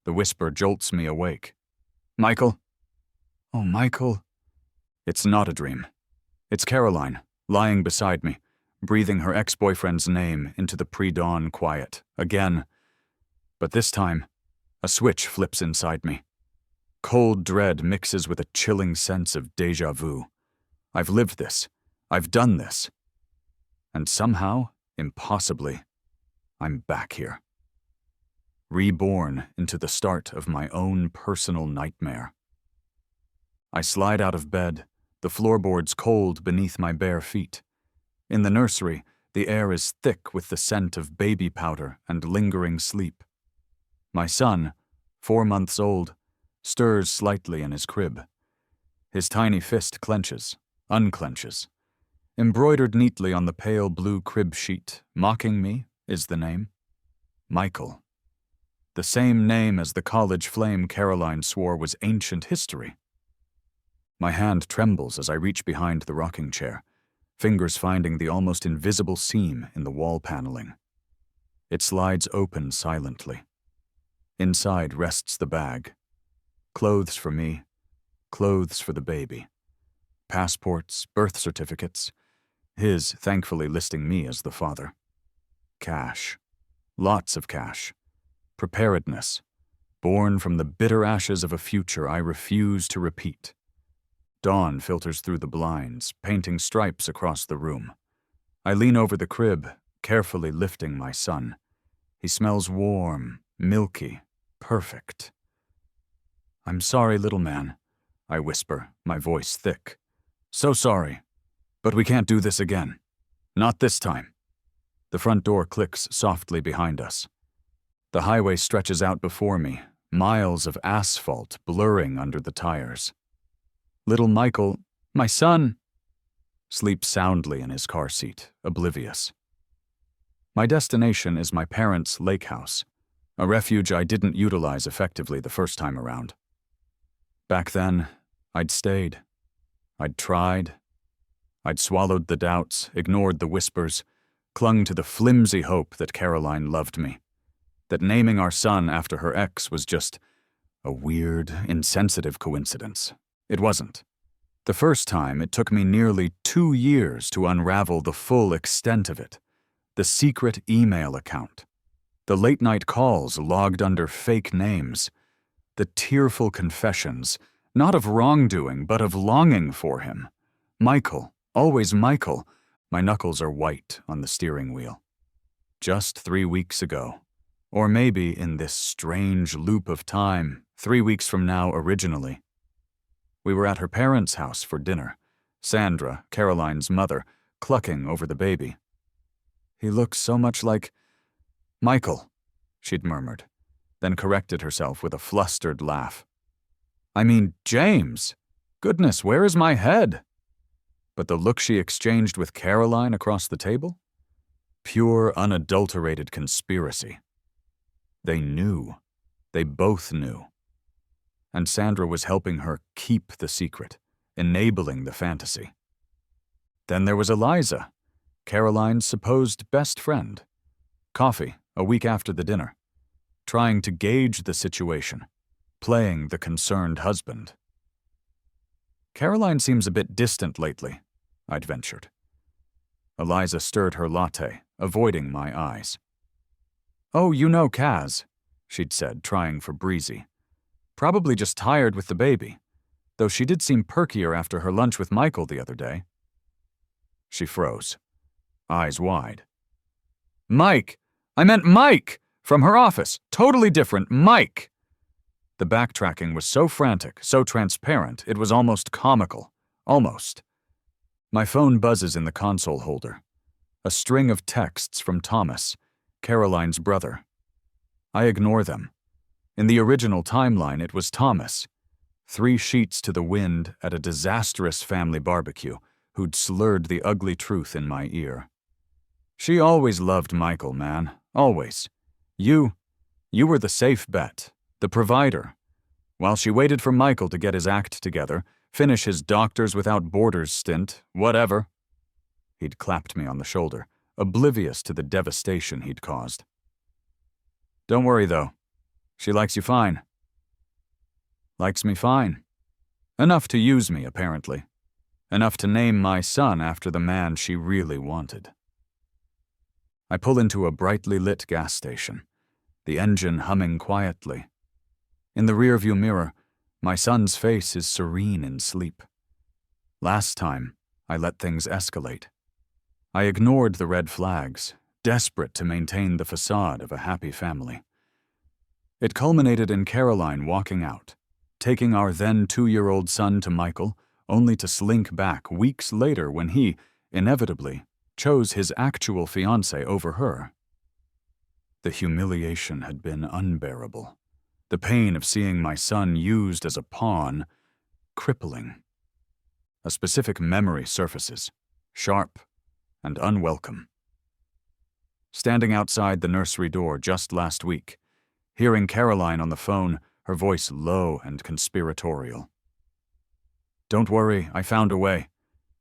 The whisper jolts me awake. Michael? Oh, Michael. It's not a dream. It's Caroline, lying beside me, breathing her ex-boyfriend's name into the pre-dawn quiet, again. But this time, a switch flips inside me. Cold dread mixes with a chilling sense of déjà vu. I've lived this. I've done this. And somehow, impossibly, I'm back here. Reborn into the start of my own personal nightmare. I slide out of bed, the floorboards cold beneath my bare feet. In the nursery, the air is thick with the scent of baby powder and lingering sleep. My son, 4 months old, stirs slightly in his crib. His tiny fist clenches, unclenches. Embroidered neatly on the pale blue crib sheet, mocking me, is the name. Michael. The same name as the college flame Caroline swore was ancient history. My hand trembles as I reach behind the rocking chair, fingers finding the almost invisible seam in the wall paneling. It slides open silently. Inside rests the bag. Clothes for me, clothes for the baby. Passports, birth certificates. His thankfully listing me as the father. Cash. Lots of cash. Preparedness. Born from the bitter ashes of a future I refuse to repeat. Dawn filters through the blinds, painting stripes across the room. I lean over the crib, carefully lifting my son. He smells warm, milky, perfect. I'm sorry, little man, I whisper, my voice thick. So sorry, but we can't do this again. Not this time. The front door clicks softly behind us. The highway stretches out before me, miles of asphalt blurring under the tires. Little Michael, my son, sleeps soundly in his car seat, oblivious. My destination is my parents' lake house, a refuge I didn't utilize effectively the first time around. Back then, I'd stayed. I'd tried. I'd swallowed the doubts, ignored the whispers, clung to the flimsy hope that Caroline loved me, that naming our son after her ex was just a weird, insensitive coincidence. It wasn't. The first time, it took me nearly 2 years to unravel the full extent of it. The secret email account. The late-night calls logged under fake names. The tearful confessions, not of wrongdoing, but of longing for him. Michael, always Michael. My knuckles are white on the steering wheel. Just 3 weeks ago. Or maybe in this strange loop of time, 3 weeks from now originally. We were at her parents' house for dinner, Sandra, Caroline's mother, clucking over the baby. He looks so much like Michael, she'd murmured, then corrected herself with a flustered laugh. I mean, James! Goodness, where is my head? But the look she exchanged with Caroline across the table? Pure, unadulterated conspiracy. They knew. They both knew. And Sandra was helping her keep the secret, enabling the fantasy. Then there was Eliza, Caroline's supposed best friend. Coffee, a week after the dinner. Trying to gauge the situation, playing the concerned husband. Caroline seems a bit distant lately, I'd ventured. Eliza stirred her latte, avoiding my eyes. Oh, you know Kaz, she'd said, trying for breezy. Probably just tired with the baby, though she did seem perkier after her lunch with Michael the other day. She froze, eyes wide. Mike! I meant Mike! From her office, totally different, Mike! The backtracking was so frantic, so transparent, it was almost comical. Almost. My phone buzzes in the console holder. A string of texts from Thomas, Caroline's brother. I ignore them. In the original timeline, it was Thomas, 3 sheets to the wind at a disastrous family barbecue, who'd slurred the ugly truth in my ear. She always loved Michael, man. Always. You were the safe bet, the provider. While she waited for Michael to get his act together, finish his Doctors Without Borders stint, whatever. He'd clapped me on the shoulder, oblivious to the devastation he'd caused. Don't worry, though. She likes you fine. Likes me fine. Enough to use me, apparently. Enough to name my son after the man she really wanted. I pull into a brightly lit gas station, the engine humming quietly. In the rearview mirror, my son's face is serene in sleep. Last time, I let things escalate. I ignored the red flags, desperate to maintain the facade of a happy family. It culminated in Caroline walking out, taking our then 2-year-old son to Michael, only to slink back weeks later when he, inevitably, chose his actual fiancée over her. The humiliation had been unbearable. The pain of seeing my son used as a pawn, crippling. A specific memory surfaces, sharp and unwelcome. Standing outside the nursery door just last week, hearing Caroline on the phone, her voice low and conspiratorial. "Don't worry, I found a way,"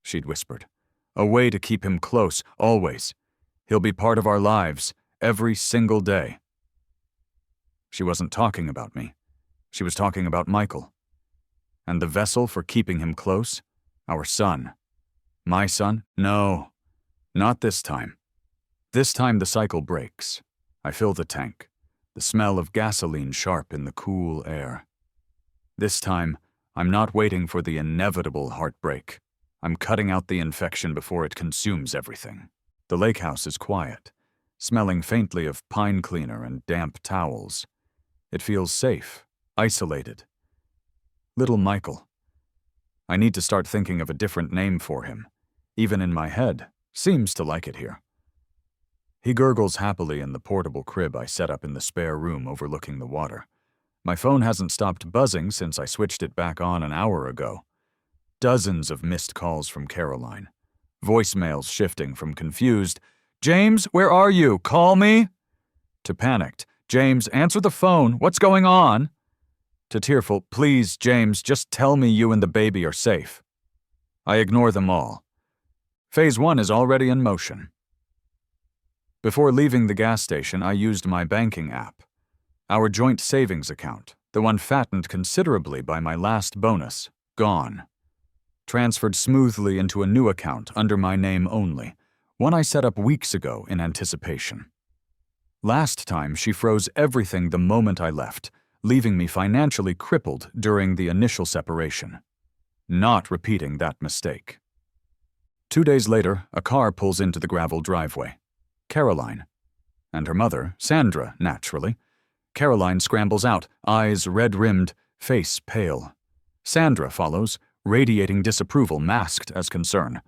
she'd whispered. "A way to keep him close, always. He'll be part of our lives, every single day." She wasn't talking about me. She was talking about Michael. And the vessel for keeping him close? Our son. My son? No, not this time. This time the cycle breaks. I fill the tank, the smell of gasoline sharp in the cool air. This time, I'm not waiting for the inevitable heartbreak. I'm cutting out the infection before it consumes everything. The lake house is quiet, smelling faintly of pine cleaner and damp towels. It feels safe, isolated. Little Michael. I need to start thinking of a different name for him. Even in my head, seems to like it here. He gurgles happily in the portable crib I set up in the spare room overlooking the water. My phone hasn't stopped buzzing since I switched it back on an hour ago. Dozens of missed calls from Caroline. Voicemails shifting from confused, "James, where are you? Call me?" to panicked, "James, answer the phone. What's going on?" to tearful, "Please, James, just tell me you and the baby are safe." I ignore them all. Phase 1 is already in motion. Before leaving the gas station, I used my banking app. Our joint savings account, the one fattened considerably by my last bonus, gone. Transferred smoothly into a new account under my name only, one I set up weeks ago in anticipation. Last time, she froze everything the moment I left, leaving me financially crippled during the initial separation. Not repeating that mistake. 2 days later, a car pulls into the gravel driveway. Caroline. And her mother, Sandra, naturally. Caroline scrambles out, eyes red-rimmed, face pale. Sandra follows, radiating disapproval masked as concern.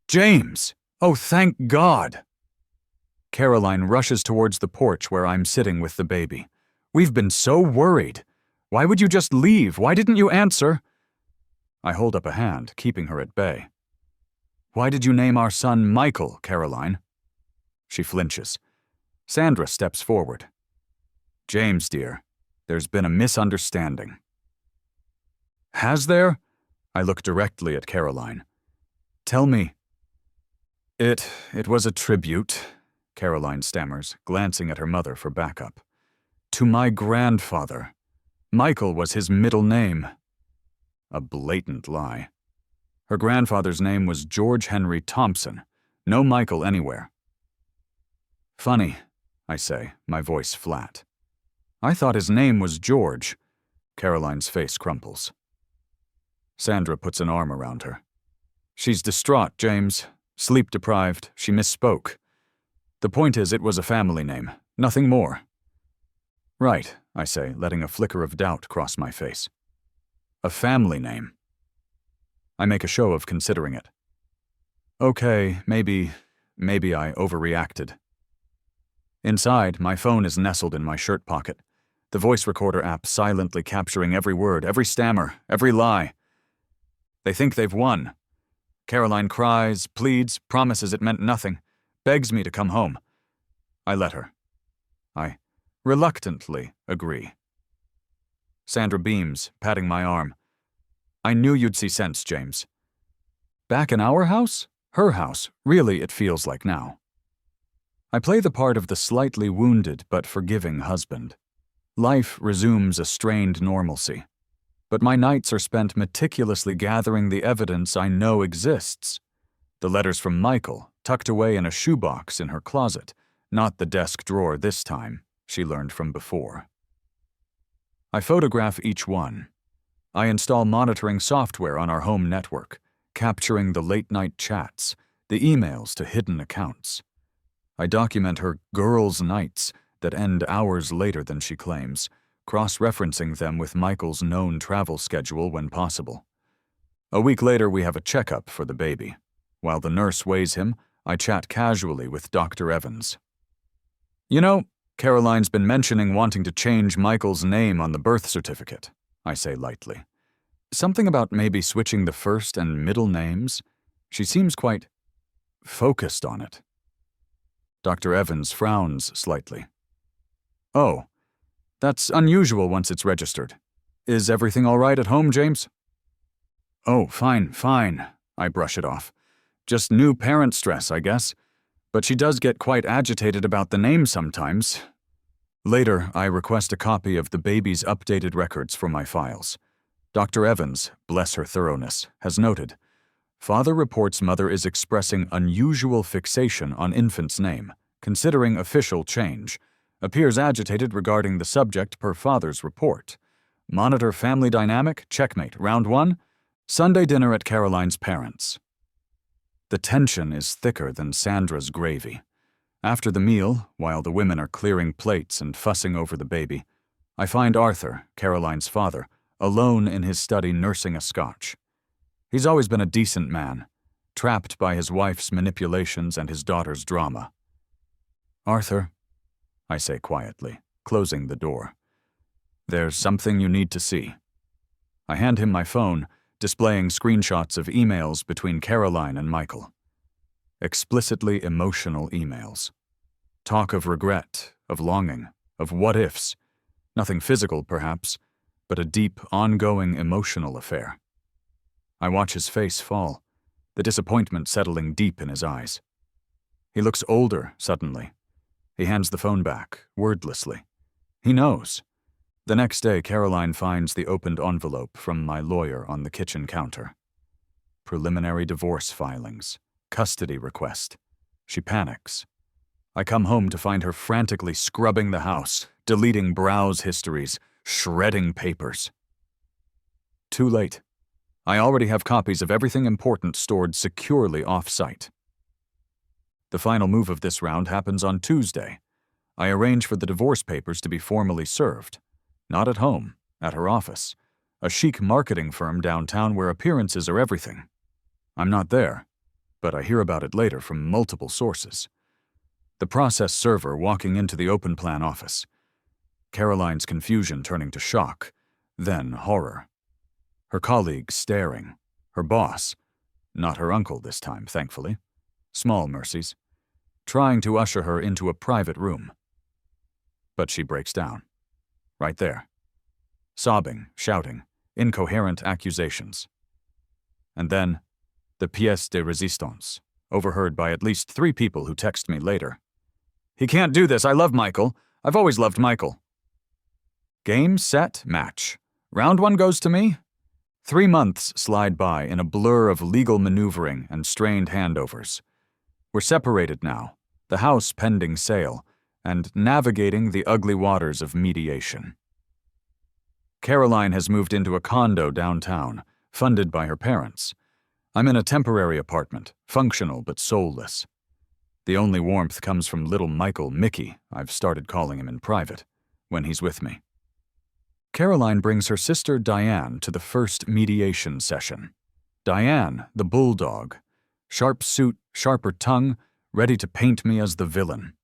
"James! Oh, thank God!" Caroline rushes towards the porch where I'm sitting with the baby. "We've been so worried. Why would you just leave? Why didn't you answer?" I hold up a hand, keeping her at bay. "Why did you name our son Michael, Caroline?" She flinches. Sandra steps forward. "James, dear, there's been a misunderstanding." "Has there?" I look directly at Caroline. "Tell me." It was a tribute," Caroline stammers, glancing at her mother for backup. "To my grandfather. Michael was his middle name." A blatant lie. Her grandfather's name was George Henry Thompson. No Michael anywhere. "Funny," I say, my voice flat. "I thought his name was George." Caroline's face crumples. Sandra puts an arm around her. "She's distraught, James. Sleep-deprived. She misspoke. The point is, it was a family name. Nothing more." "Right," I say, letting a flicker of doubt cross my face. "A family name." I make a show of considering it. Okay, maybe I overreacted. Inside, my phone is nestled in my shirt pocket, the voice recorder app silently capturing every word, every stammer, every lie. They think they've won. Caroline cries, pleads, promises it meant nothing, begs me to come home. I let her. I reluctantly agree. Sandra beams, patting my arm. "I knew you'd see sense, James." Back in our house? Her house, really it feels like now. I play the part of the slightly wounded but forgiving husband. Life resumes a strained normalcy, but my nights are spent meticulously gathering the evidence I know exists. The letters from Michael, tucked away in a shoebox in her closet, not the desk drawer this time, she learned from before. I photograph each one. I install monitoring software on our home network, capturing the late-night chats, the emails to hidden accounts. I document her girls' nights that end hours later than she claims, cross-referencing them with Michael's known travel schedule when possible. A week later, we have a checkup for the baby. While the nurse weighs him, I chat casually with Dr. Evans. "You know, Caroline's been mentioning wanting to change Michael's name on the birth certificate," I say lightly. "Something about maybe switching the first and middle names. She seems quite focused on it." Dr. Evans frowns slightly. "Oh, that's unusual once it's registered. Is everything all right at home, James?" "Oh, fine, I brush it off. Just new parent stress, I guess. But she does get quite agitated about the name sometimes." Later, I request a copy of the baby's updated records for my files. Dr. Evans, bless her thoroughness, has noted, "Father reports mother is expressing unusual fixation on infant's name, considering official change. Appears agitated regarding the subject per father's report. Monitor family dynamic, checkmate, round 1. Sunday dinner at Caroline's parents'." The tension is thicker than Sandra's gravy. After the meal, while the women are clearing plates and fussing over the baby, I find Arthur, Caroline's father, alone in his study nursing a scotch. He's always been a decent man, trapped by his wife's manipulations and his daughter's drama. "Arthur," I say quietly, closing the door, "there's something you need to see." I hand him my phone, displaying screenshots of emails between Caroline and Michael. Explicitly emotional emails. Talk of regret, of longing, of what-ifs. Nothing physical, perhaps, but a deep, ongoing emotional affair. I watch his face fall, the disappointment settling deep in his eyes. He looks older, suddenly. He hands the phone back, wordlessly. He knows. The next day, Caroline finds the opened envelope from my lawyer on the kitchen counter. Preliminary divorce filings. Custody request. She panics. I come home to find her frantically scrubbing the house, deleting browse histories, shredding papers. Too late. I already have copies of everything important stored securely off-site. The final move of this round happens on Tuesday. I arrange for the divorce papers to be formally served. Not at home, at her office, a chic marketing firm downtown where appearances are everything. I'm not there, but I hear about it later from multiple sources. The process server walking into the open plan office. Caroline's confusion turning to shock, then horror. Her colleagues staring. Her boss, not her uncle this time, thankfully, small mercies, trying to usher her into a private room. But she breaks down. Right there. Sobbing, shouting, incoherent accusations. And then, the pièce de résistance, overheard by at least 3 people who text me later. "He can't do this, I love Michael. I've always loved Michael." Game, set, match. Round 1 goes to me. 3 months slide by in a blur of legal maneuvering and strained handovers. We're separated now, the house pending sale, and navigating the ugly waters of mediation. Caroline has moved into a condo downtown, funded by her parents. I'm in a temporary apartment, functional but soulless. The only warmth comes from little Michael Mickey, I've started calling him in private, when he's with me. Caroline brings her sister Diane to the first mediation session. Diane, the bulldog. Sharp suit, sharper tongue, ready to paint me as the villain.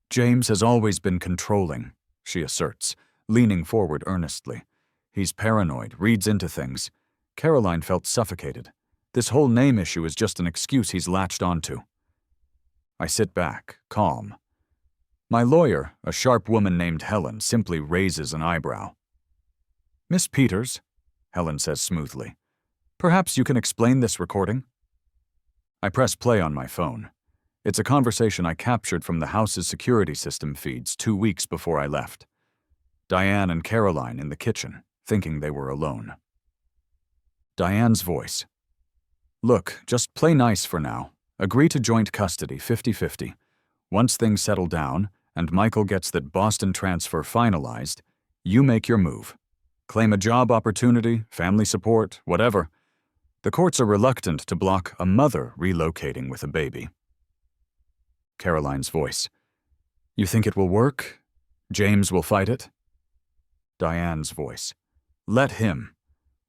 "James has always been controlling," she asserts, leaning forward earnestly. "He's paranoid, reads into things. Caroline felt suffocated. This whole name issue is just an excuse he's latched onto." I sit back, calm. My lawyer, a sharp woman named Helen, simply raises an eyebrow. "Miss Peters," Helen says smoothly, "perhaps you can explain this recording?" I press play on my phone. It's a conversation I captured from the house's security system feeds 2 weeks before I left. Diane and Caroline in the kitchen, thinking they were alone. Diane's voice. Look, just play nice for now. Agree to joint custody 50-50. Once things settle down, and Michael gets that Boston transfer finalized, you make your move. Claim a job opportunity, family support, whatever. The courts are reluctant to block a mother relocating with a baby. Caroline's voice. You think it will work? James will fight it? Diane's voice. Let him.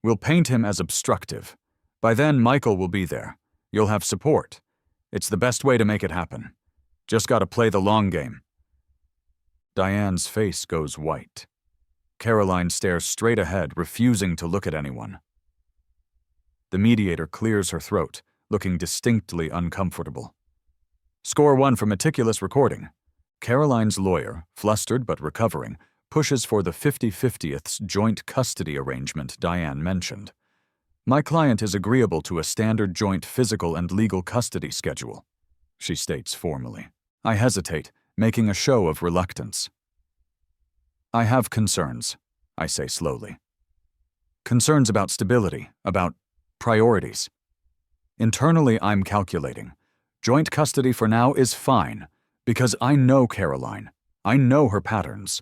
We'll paint him as obstructive. By then, Michael will be there. You'll have support. It's the best way to make it happen. Just gotta play the long game. Diane's face goes white. Caroline stares straight ahead, refusing to look at anyone. The mediator clears her throat, looking distinctly uncomfortable. Score 1 for meticulous recording. Caroline's lawyer, flustered but recovering, pushes for the 50-50ths joint custody arrangement Diane mentioned. My client is agreeable to a standard joint physical and legal custody schedule, she states formally. I hesitate, making a show of reluctance. I have concerns, I say slowly. Concerns about stability, about priorities. Internally, I'm calculating. Joint custody for now is fine, because I know Caroline. I know her patterns.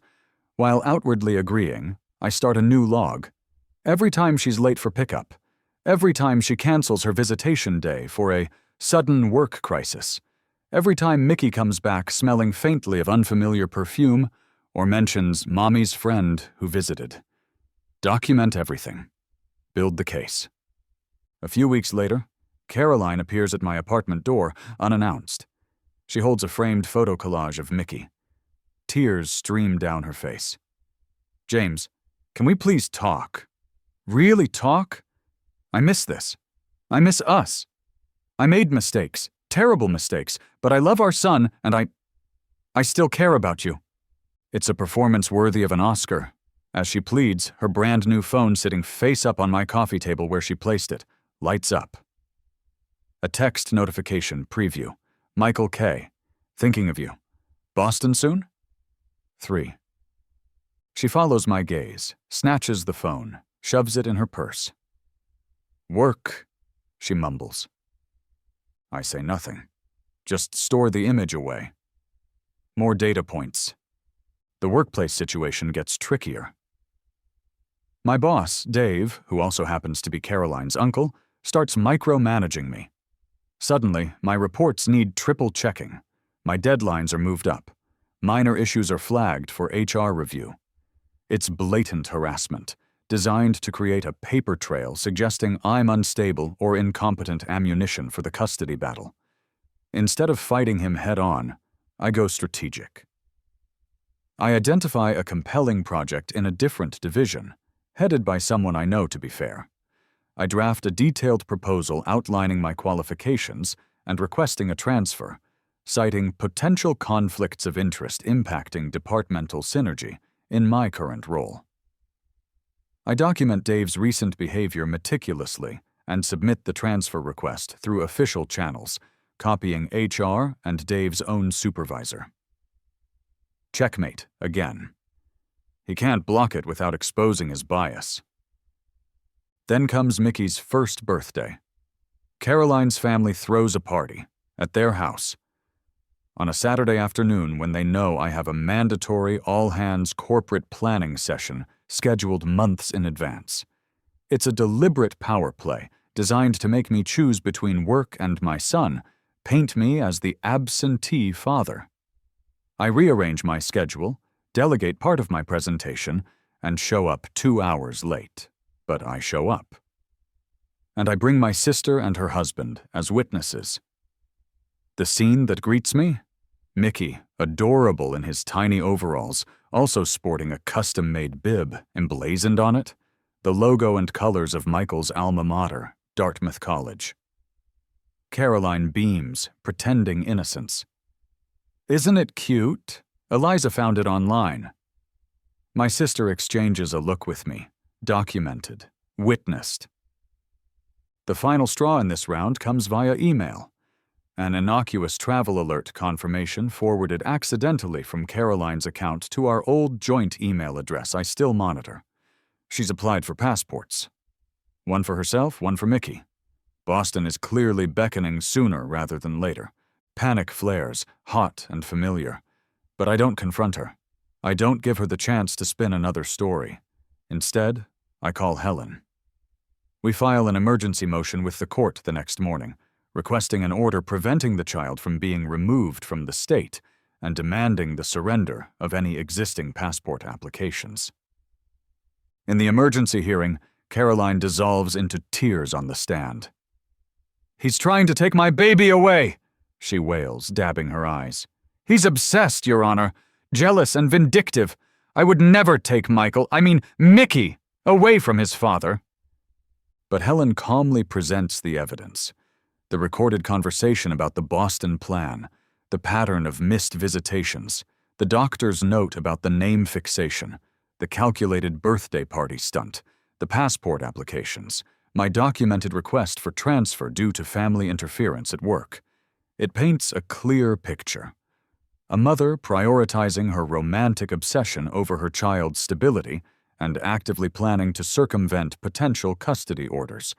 While outwardly agreeing, I start a new log. Every time she's late for pickup, every time she cancels her visitation day for a sudden work crisis, every time Mickey comes back smelling faintly of unfamiliar perfume or mentions Mommy's friend who visited. Document everything. Build the case. A few weeks later, Caroline appears at my apartment door, unannounced. She holds a framed photo collage of Mickey. Tears stream down her face. James, can we please talk? Really talk? I miss this. I miss us. I made mistakes, terrible mistakes, but I love our son and I still care about you. It's a performance worthy of an Oscar. As she pleads, her brand new phone sitting face up on my coffee table where she placed it, lights up. A text notification preview. Michael K. Thinking of you. Boston soon? 3. She follows my gaze, snatches the phone, shoves it in her purse. Work, she mumbles. I say nothing. Just store the image away. More data points. The workplace situation gets trickier. My boss, Dave, who also happens to be Caroline's uncle, starts micromanaging me. Suddenly, my reports need triple checking. My deadlines are moved up. Minor issues are flagged for HR review. It's blatant harassment, designed to create a paper trail suggesting I'm unstable or incompetent ammunition for the custody battle. Instead of fighting him head-on, I go strategic. I identify a compelling project in a different division, headed by someone I know, to be fair. I draft a detailed proposal outlining my qualifications and requesting a transfer, citing potential conflicts of interest impacting departmental synergy in my current role. I document Dave's recent behavior meticulously and submit the transfer request through official channels, copying HR and Dave's own supervisor. Checkmate again. He can't block it without exposing his bias. Then comes Mickey's first birthday. Caroline's family throws a party at their house. On a Saturday afternoon when they know I have a mandatory all-hands corporate planning session scheduled months in advance. It's a deliberate power play designed to make me choose between work and my son, paint me as the absentee father. I rearrange my schedule, delegate part of my presentation, and show up 2 hours late. But I show up. And I bring my sister and her husband as witnesses. The scene that greets me? Mickey, adorable in his tiny overalls, also sporting a custom-made bib emblazoned on it, the logo and colors of Michael's alma mater, Dartmouth College. Caroline beams, pretending innocence. Isn't it cute? Eliza found it online. My sister exchanges a look with me, documented, witnessed. The final straw in this round comes via email. An innocuous travel alert confirmation forwarded accidentally from Caroline's account to our old joint email address I still monitor. She's applied for passports. One for herself, one for Mickey. Boston is clearly beckoning sooner rather than later. Panic flares, hot and familiar. But I don't confront her. I don't give her the chance to spin another story. Instead, I call Helen. We file an emergency motion with the court the next morning, requesting an order preventing the child from being removed from the state and demanding the surrender of any existing passport applications. In the emergency hearing, Caroline dissolves into tears on the stand. "He's trying to take my baby away," she wails, dabbing her eyes. "He's obsessed, Your Honor, jealous and vindictive. I would never take Mickey, away from his father." But Helen calmly presents the evidence. The recorded conversation about the Boston plan, the pattern of missed visitations, the doctor's note about the name fixation, the calculated birthday party stunt, the passport applications, my documented request for transfer due to family interference at work. It paints a clear picture. A mother prioritizing her romantic obsession over her child's stability and actively planning to circumvent potential custody orders.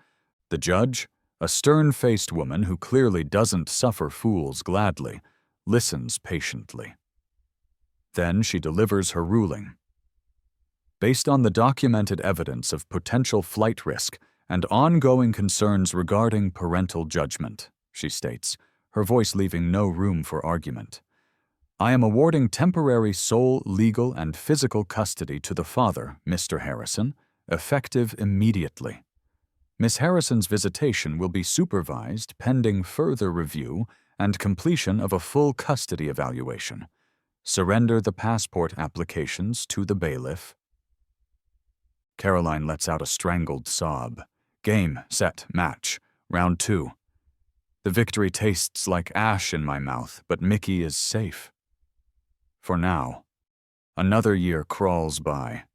The judge, a stern-faced woman who clearly doesn't suffer fools gladly, listens patiently. Then she delivers her ruling. Based on the documented evidence of potential flight risk and ongoing concerns regarding parental judgment, she states, her voice leaving no room for argument, I am awarding temporary sole legal and physical custody to the father, Mr. Harrison, effective immediately. Miss Harrison's visitation will be supervised pending further review and completion of a full custody evaluation. Surrender the passport applications to the bailiff. Caroline lets out a strangled sob. Game, set, match. Round 2. The victory tastes like ash in my mouth, but Mickey is safe. For now. Another year crawls by.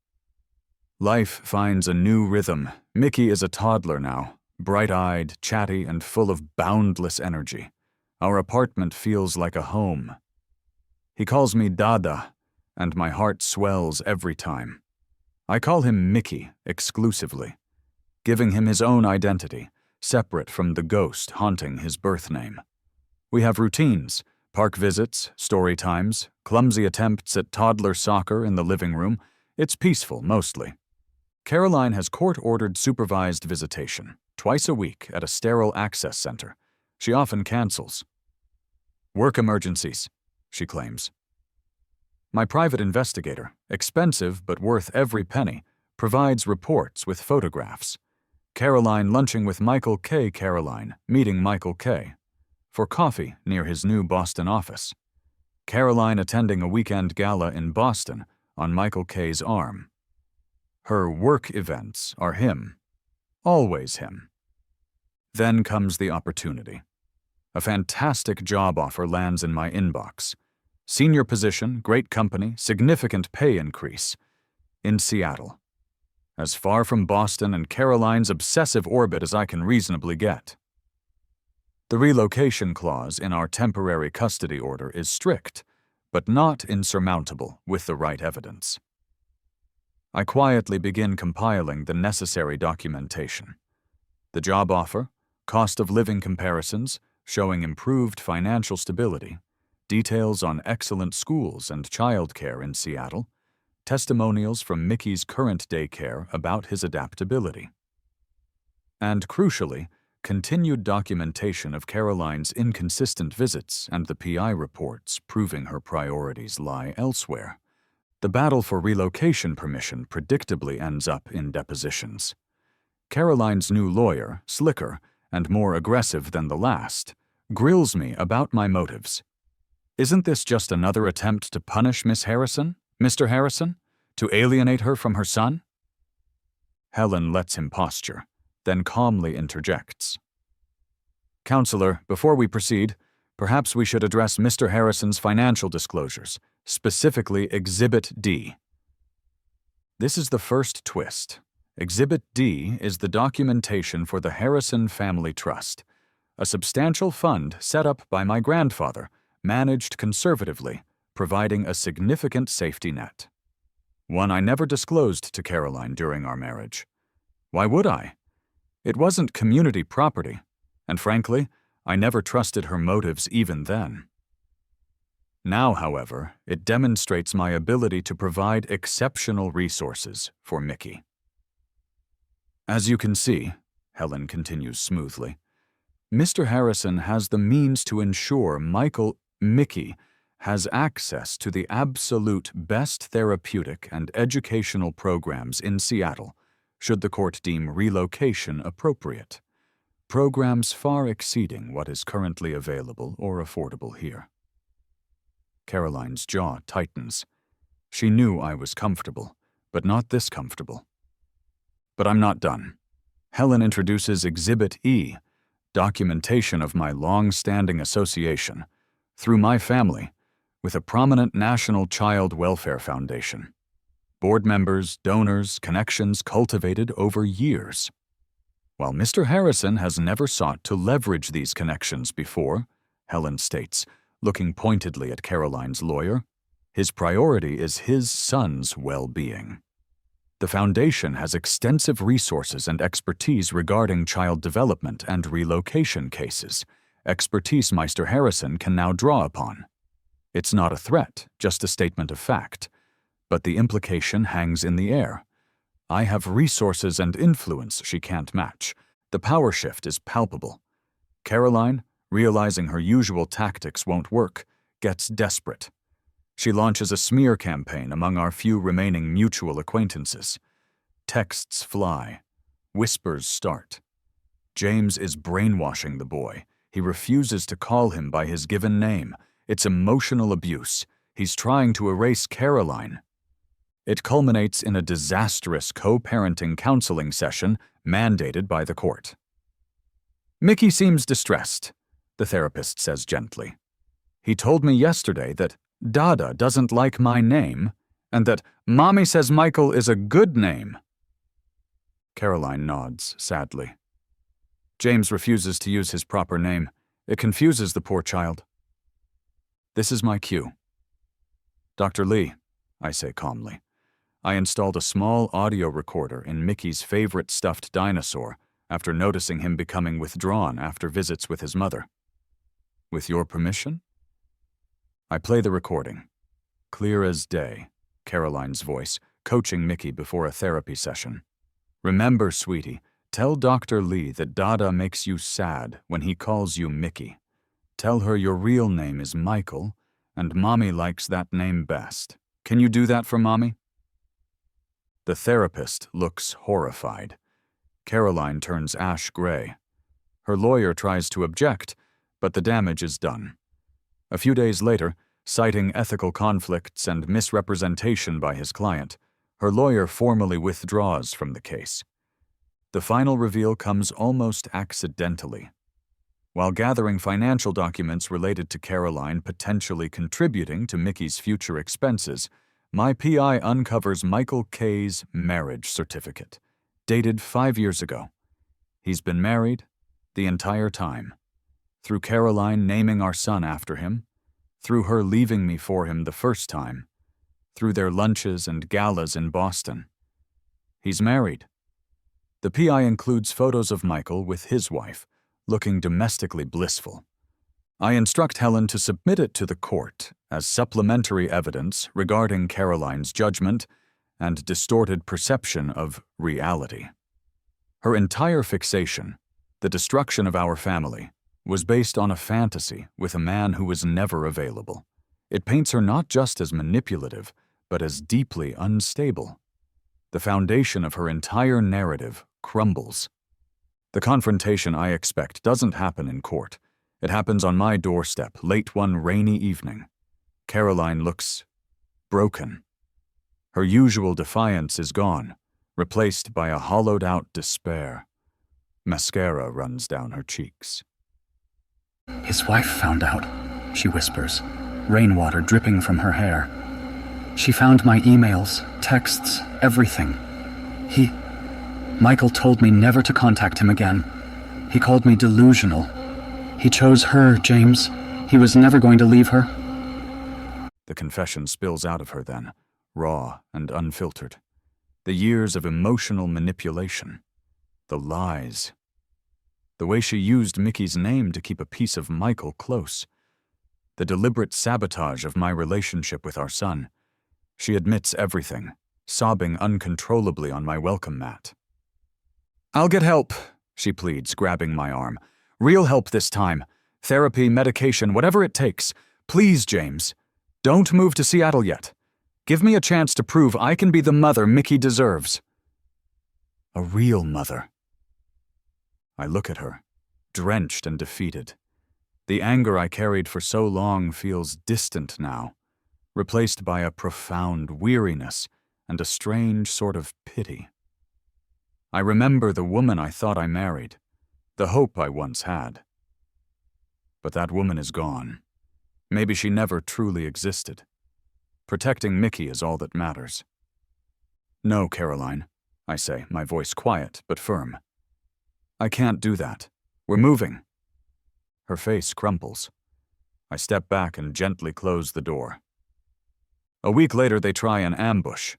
Life finds a new rhythm. Mickey is a toddler now, bright-eyed, chatty, and full of boundless energy. Our apartment feels like a home. He calls me Dada, and my heart swells every time. I call him Mickey exclusively, giving him his own identity, separate from the ghost haunting his birth name. We have routines, park visits, story times, clumsy attempts at toddler soccer in the living room. It's peaceful, mostly. Caroline has court-ordered supervised visitation, twice a week at a sterile access center. She often cancels. Work emergencies, she claims. My private investigator, expensive but worth every penny, provides reports with photographs. Caroline lunching with Michael K. Caroline, meeting Michael K. for coffee near his new Boston office. Caroline attending a weekend gala in Boston on Michael K.'s arm. Her work events are him. Always him. Then comes the opportunity. A fantastic job offer lands in my inbox. Senior position, great company, significant pay increase. In Seattle. As far from Boston and Caroline's obsessive orbit as I can reasonably get. The relocation clause in our temporary custody order is strict, but not insurmountable with the right evidence. I quietly begin compiling the necessary documentation. The job offer, cost of living comparisons showing improved financial stability, details on excellent schools and childcare in Seattle, testimonials from Mickey's current daycare about his adaptability. And crucially, continued documentation of Caroline's inconsistent visits and the PI reports proving her priorities lie elsewhere. The battle for relocation permission predictably ends up in depositions. Caroline's new lawyer, slicker and more aggressive than the last, grills me about my motives. Isn't this just another attempt to punish Miss Harrison, Mr. Harrison, to alienate her from her son? Helen lets him posture, then calmly interjects. Counselor, before we proceed, perhaps we should address Mr. Harrison's financial disclosures, specifically Exhibit D. This is the first twist. Exhibit D is the documentation for the Harrison Family Trust, a substantial fund set up by my grandfather, managed conservatively, providing a significant safety net. One I never disclosed to Caroline during our marriage. Why would I? It wasn't community property, and frankly, I never trusted her motives even then. Now, however, it demonstrates my ability to provide exceptional resources for Mickey. As you can see, Helen continues smoothly, Mr. Harrison has the means to ensure Mickey has access to the absolute best therapeutic and educational programs in Seattle, should the court deem relocation appropriate. Programs far exceeding what is currently available or affordable here. Caroline's jaw tightens. She knew I was comfortable, but not this comfortable. But I'm not done. Helen introduces Exhibit E, documentation of my long-standing association, through my family, with a prominent National Child Welfare Foundation. Board members, donors, connections cultivated over years. While Mr. Harrison has never sought to leverage these connections before, Helen states, looking pointedly at Caroline's lawyer, his priority is his son's well-being. The foundation has extensive resources and expertise regarding child development and relocation cases, expertise Mr. Harrison can now draw upon. It's not a threat, just a statement of fact, but the implication hangs in the air. I have resources and influence she can't match. The power shift is palpable. Caroline, realizing her usual tactics won't work, gets desperate. She launches a smear campaign among our few remaining mutual acquaintances. Texts fly. Whispers start. James is brainwashing the boy. He refuses to call him by his given name. It's emotional abuse. He's trying to erase Caroline. It culminates in a disastrous co-parenting counseling session mandated by the court. Mickey seems distressed, the therapist says gently. He told me yesterday that Dada doesn't like my name and that Mommy says Michael is a good name. Caroline nods sadly. James refuses to use his proper name. It confuses the poor child. This is my cue. Dr. Lee, I say calmly. I installed a small audio recorder in Mickey's favorite stuffed dinosaur after noticing him becoming withdrawn after visits with his mother. With your permission? I play the recording. Clear as day, Caroline's voice, coaching Mickey before a therapy session. Remember, sweetie, tell Dr. Lee that Dada makes you sad when he calls you Mickey. Tell her your real name is Michael, and Mommy likes that name best. Can you do that for Mommy? The therapist looks horrified. Caroline turns ash gray. Her lawyer tries to object, but the damage is done. A few days later, citing ethical conflicts and misrepresentation by his client, her lawyer formally withdraws from the case. The final reveal comes almost accidentally. While gathering financial documents related to Caroline potentially contributing to Mickey's future expenses, my PI uncovers Michael K's marriage certificate, dated 5 years ago. He's been married the entire time, through Caroline naming our son after him, through her leaving me for him the first time, through their lunches and galas in Boston. He's married. The PI includes photos of Michael with his wife, looking domestically blissful. I instruct Helen to submit it to the court as supplementary evidence regarding Caroline's judgment and distorted perception of reality. Her entire fixation, the destruction of our family, was based on a fantasy with a man who was never available. It paints her not just as manipulative, but as deeply unstable. The foundation of her entire narrative crumbles. The confrontation I expect doesn't happen in court. It happens on my doorstep late one rainy evening. Caroline looks broken. Her usual defiance is gone, replaced by a hollowed-out despair. Mascara runs down her cheeks. His wife found out, she whispers, rainwater dripping from her hair. She found my emails, texts, everything. Michael told me never to contact him again. He called me delusional. He chose her, James. He was never going to leave her. The confession spills out of her then, raw and unfiltered. The years of emotional manipulation. The lies. The way she used Mickey's name to keep a piece of Michael close. The deliberate sabotage of my relationship with our son. She admits everything, sobbing uncontrollably on my welcome mat. "I'll get help," she pleads, grabbing my arm. "Real help this time. Therapy, medication, whatever it takes. Please, James. Don't move to Seattle yet. Give me a chance to prove I can be the mother Mickey deserves." A real mother. I look at her, drenched and defeated. The anger I carried for so long feels distant now, replaced by a profound weariness and a strange sort of pity. I remember the woman I thought I married, the hope I once had. But that woman is gone. Maybe she never truly existed. Protecting Mickey is all that matters. "No, Caroline," I say, my voice quiet but firm. "I can't do that. We're moving." Her face crumples. I step back and gently close the door. A week later, they try an ambush.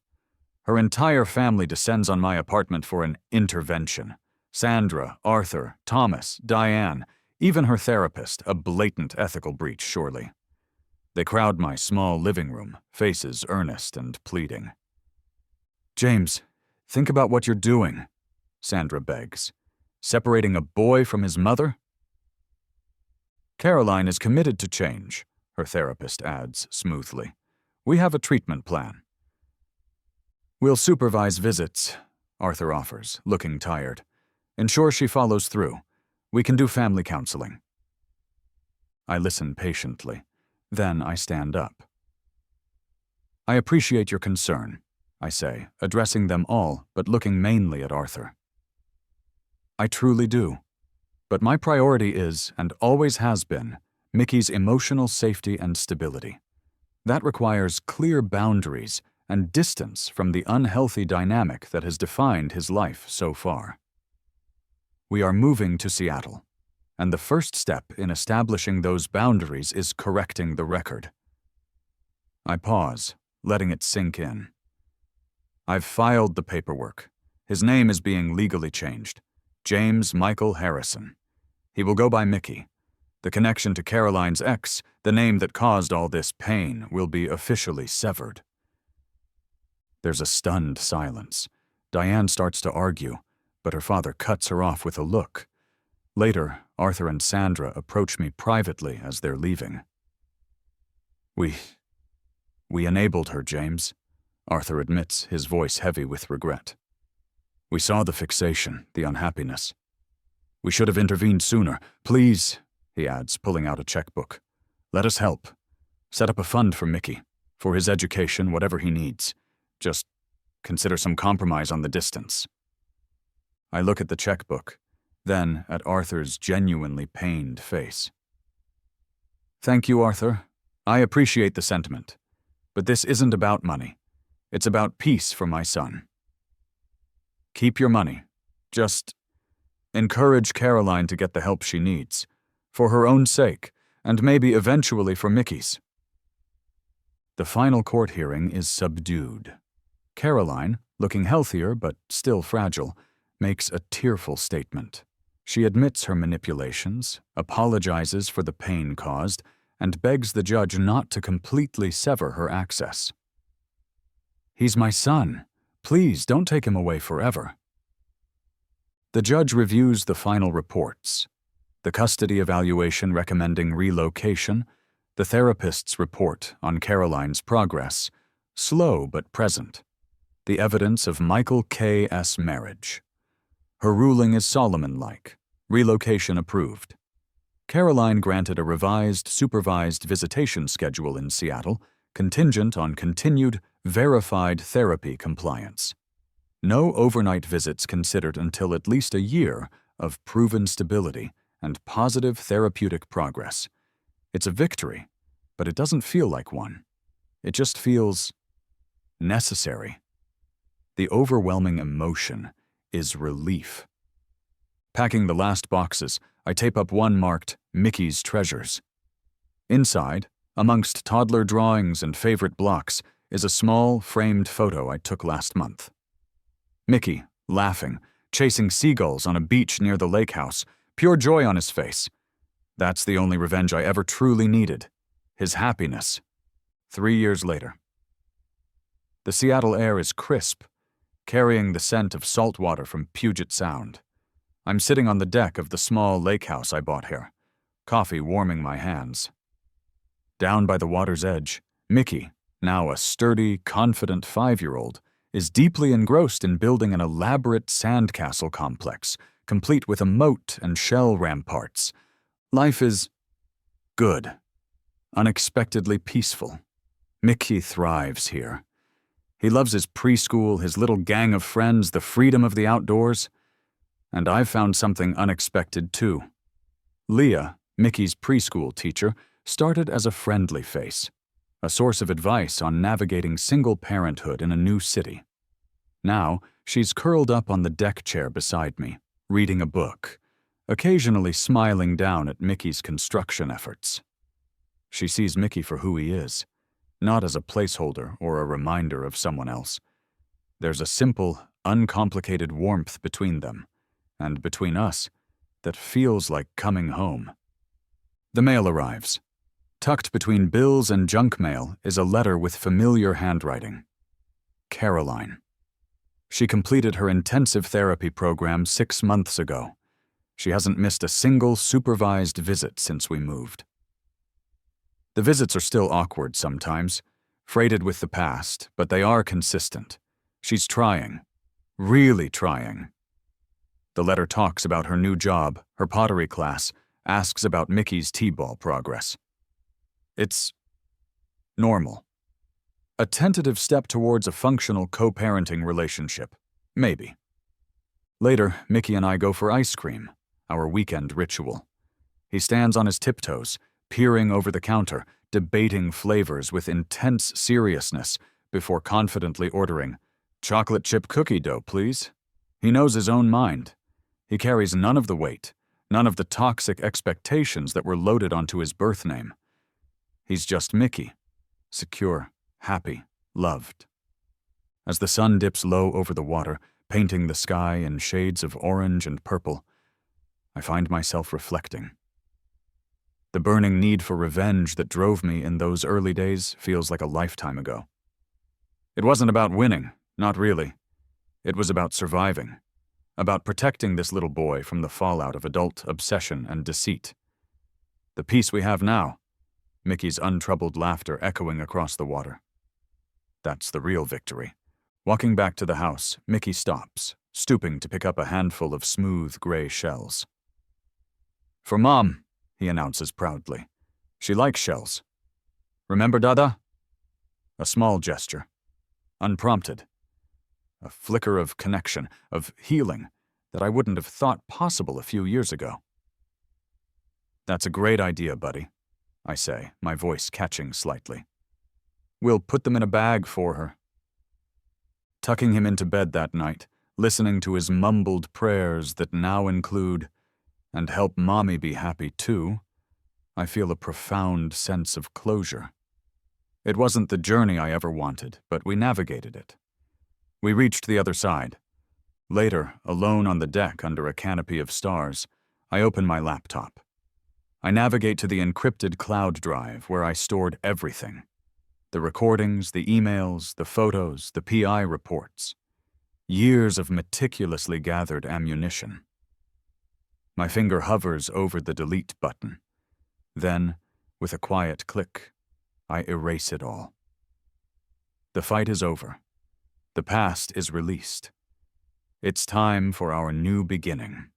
Her entire family descends on my apartment for an intervention. Sandra, Arthur, Thomas, Diane, even her therapist, a blatant ethical breach, surely. They crowd my small living room, faces earnest and pleading. "James, think about what you're doing," Sandra begs. "Separating a boy from his mother?" "Caroline is committed to change," her therapist adds smoothly. "We have a treatment plan." "We'll supervise visits," Arthur offers, looking tired. "Ensure she follows through. We can do family counseling." I listen patiently. Then I stand up. "I appreciate your concern," I say, addressing them all, but looking mainly at Arthur. "I truly do. But my priority is, and always has been, Mickey's emotional safety and stability. That requires clear boundaries and distance from the unhealthy dynamic that has defined his life so far. We are moving to Seattle, and the first step in establishing those boundaries is correcting the record." I pause, letting it sink in. "I've filed the paperwork. His name is being legally changed. James Michael Harrison. He will go by Mickey. The connection to Caroline's ex, the name that caused all this pain, will be officially severed." There's a stunned silence. Diane starts to argue, but her father cuts her off with a look. Later, Arthur and Sandra approach me privately as they're leaving. We enabled her, James," Arthur admits, his voice heavy with regret. "We saw the fixation, the unhappiness. We should have intervened sooner. Please," he adds, pulling out a checkbook. "Let us help. Set up a fund for Mickey, for his education, whatever he needs. Just consider some compromise on the distance." I look at the checkbook, then at Arthur's genuinely pained face. "Thank you, Arthur. I appreciate the sentiment. But this isn't about money. It's about peace for my son. Keep your money. Just encourage Caroline to get the help she needs, for her own sake, and maybe eventually for Mickey's." The final court hearing is subdued. Caroline, looking healthier but still fragile, makes a tearful statement. She admits her manipulations, apologizes for the pain caused, and begs the judge not to completely sever her access. "He's my son. Please don't take him away forever." The judge reviews the final reports. The custody evaluation recommending relocation, the therapist's report on Caroline's progress, slow but present, the evidence of Michael K.'s marriage. Her ruling is Solomon-like, relocation approved. Caroline granted a revised supervised visitation schedule in Seattle, contingent on continued, verified therapy compliance. No overnight visits considered until at least a year of proven stability and positive therapeutic progress. It's a victory, but it doesn't feel like one. It just feels necessary. The overwhelming emotion is relief. Packing the last boxes, I tape up one marked Mickey's Treasures. Inside, amongst toddler drawings and favorite blocks, is a small, framed photo I took last month. Mickey, laughing, chasing seagulls on a beach near the lake house, pure joy on his face. That's the only revenge I ever truly needed. His happiness. 3 years later. The Seattle air is crisp, carrying the scent of salt water from Puget Sound. I'm sitting on the deck of the small lake house I bought here, coffee warming my hands. Down by the water's edge, Mickey, now a sturdy, confident 5-year-old, is deeply engrossed in building an elaborate sandcastle complex, complete with a moat and shell ramparts. Life is good, unexpectedly peaceful. Mickey thrives here. He loves his preschool, his little gang of friends, the freedom of the outdoors. And I've found something unexpected too. Leah, Mickey's preschool teacher, started as a friendly face, a source of advice on navigating single parenthood in a new city. Now, she's curled up on the deck chair beside me, reading a book, occasionally smiling down at Mickey's construction efforts. She sees Mickey for who he is, not as a placeholder or a reminder of someone else. There's a simple, uncomplicated warmth between them, and between us, that feels like coming home. The mail arrives. Tucked between bills and junk mail is a letter with familiar handwriting. Caroline. She completed her intensive therapy program 6 months ago. She hasn't missed a single supervised visit since we moved. The visits are still awkward sometimes, freighted with the past, but they are consistent. She's trying, really trying. The letter talks about her new job, her pottery class, asks about Mickey's t-ball progress. It's normal. A tentative step towards a functional co-parenting relationship. Maybe. Later, Mickey and I go for ice cream, our weekend ritual. He stands on his tiptoes, peering over the counter, debating flavors with intense seriousness before confidently ordering, "Chocolate chip cookie dough, please." He knows his own mind. He carries none of the weight, none of the toxic expectations that were loaded onto his birth name. He's just Mickey, secure, happy, loved. As the sun dips low over the water, painting the sky in shades of orange and purple, I find myself reflecting. The burning need for revenge that drove me in those early days feels like a lifetime ago. It wasn't about winning, not really. It was about surviving, about protecting this little boy from the fallout of adult obsession and deceit. The peace we have now, Mickey's untroubled laughter echoing across the water. That's the real victory. Walking back to the house, Mickey stops, stooping to pick up a handful of smooth gray shells. "For Mom," he announces proudly. "She likes shells. Remember, Dada?" A small gesture. Unprompted. A flicker of connection, of healing, that I wouldn't have thought possible a few years ago. "That's a great idea, buddy," I say, my voice catching slightly. "We'll put them in a bag for her." Tucking him into bed that night, listening to his mumbled prayers that now include, "And help Mommy be happy too," I feel a profound sense of closure. It wasn't the journey I ever wanted, but we navigated it. We reached the other side. Later, alone on the deck under a canopy of stars, I open my laptop. I navigate to the encrypted cloud drive where I stored everything. The recordings, the emails, the photos, the PI reports. Years of meticulously gathered ammunition. My finger hovers over the delete button. Then, with a quiet click, I erase it all. The fight is over. The past is released. It's time for our new beginning.